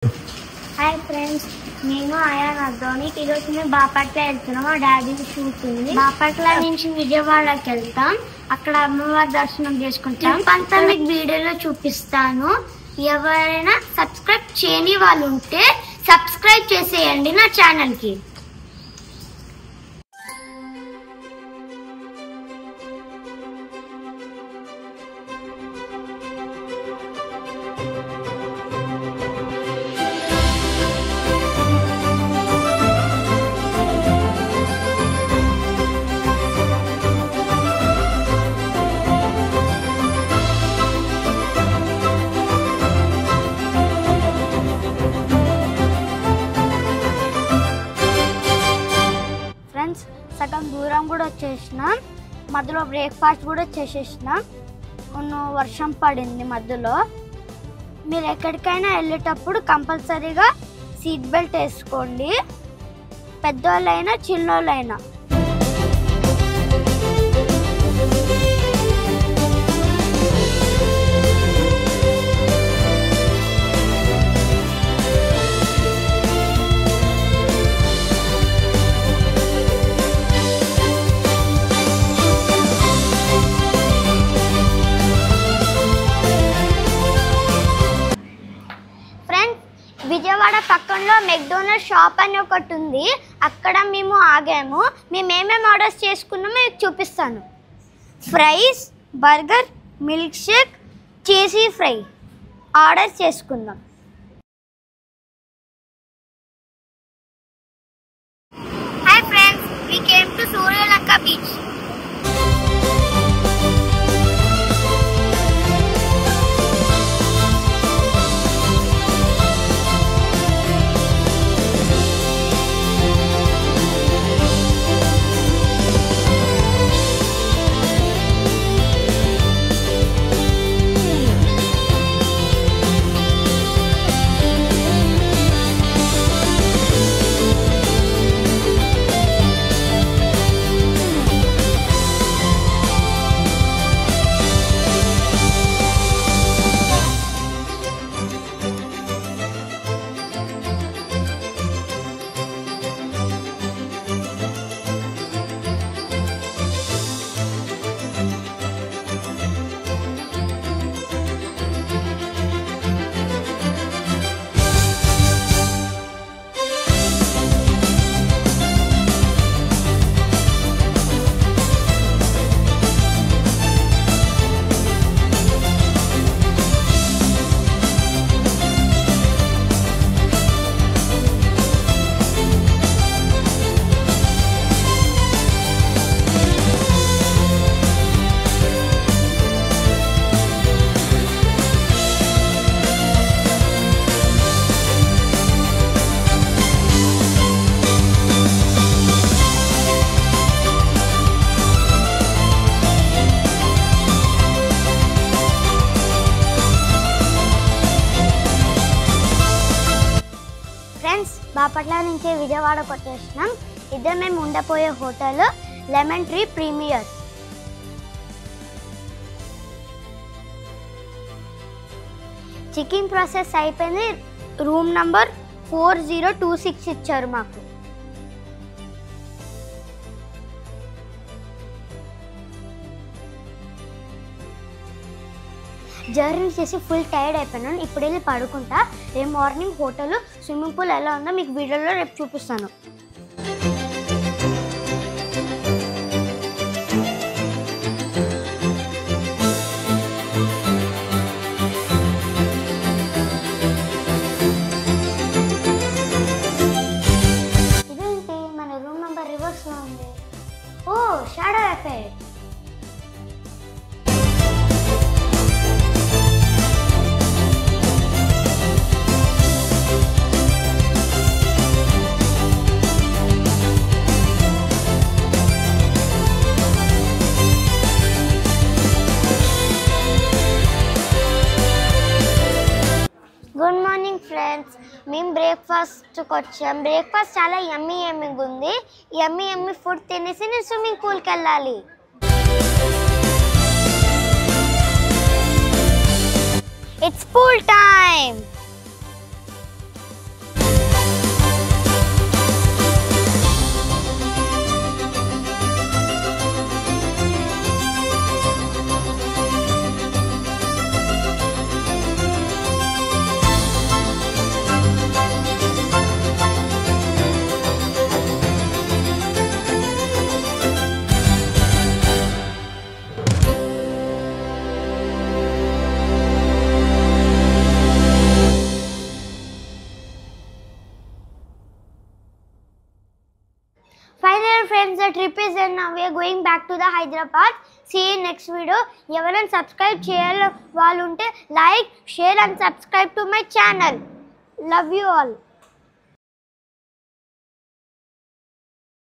Hi friends నేను ion Advani ఈరోజు మేము బాపట్ల వెళ్తున్నాం. మా డాడీ షూట్ ఉంది. బాపట్ల నుంచి విజయవాడకి వెళ్తాం. అక్కడ అమ్మవారి దర్శనం చేసుకుంటాం. అంతా మీకు వీడియోలో చూపిస్తాను. ఎవరైనా సబ్స్క్రైబ్ చేయని వాళ్ళు ఉంటే సబ్స్క్రైబ్ చేసేయండి నా ఛానల్ కి. సగం దూరం కూడా వచ్చేసినాం. మధ్యలో బ్రేక్ఫాస్ట్ కూడా చేసేసినాం. వర్షం పడింది మధ్యలో. మీరు ఎక్కడికైనా వెళ్ళేటప్పుడు కంపల్సరీగా సీట్ బెల్ట్ వేసుకోండి, పెద్దోళ్ళైనా చిన్నోళ్ళైనా. విజయవాడ పక్కనలో మెక్డోనల్డ్ షాప్ అని ఒకటి ఉంది. అక్కడ మేము ఆగాము. మేము ఏమేమి ఆర్డర్స్ చేసుకున్నామో మీకు చూపిస్తాను. Fries, burger, milkshake, cheesy fry order చేసుకుందాం. Hi friends, we came to Suryalanka beach. Bapatla నుంచి విజయవాడకు వచ్చేసినాం. ఇదే మేము ఉండపోయే hotel Lemon Tree Premier. Checking process అయిపోయింది. రూమ్ నంబర్ 4026 ఇచ్చారు మాకు. జర్నీ చేసి ఫుల్ టైర్డ్ అయిపోయినాను. ఇప్పుడు వెళ్ళి పడుకుంటా. రేపు మార్నింగ్ హోటల్ స్విమ్మింగ్ పూల్ ఎలా ఉందో మీకు వీడియోలో రేపు చూపిస్తాను. ఇదేంటి మన రూమ్ నెంబర్ రివర్స్లో ఉంది. Oh shadow effect. Good morning friends, మేము బ్రేక్ఫాస్ట్కి వచ్చాం. బ్రేక్ఫాస్ట్ చాలా యమ్మీగా ఉంది. యమ్మీ ఫుడ్ తినేసి నేను స్విమ్మింగ్ పూల్కి వెళ్ళాలి. It's pool time. trip is done. Now we are going back to the Hyderabad. See you next video. ఎవరైనా సబ్స్క్రైబ్ చేయాలి వాళ్ళు ఉంటే like, share and subscribe to my channel. Love you all.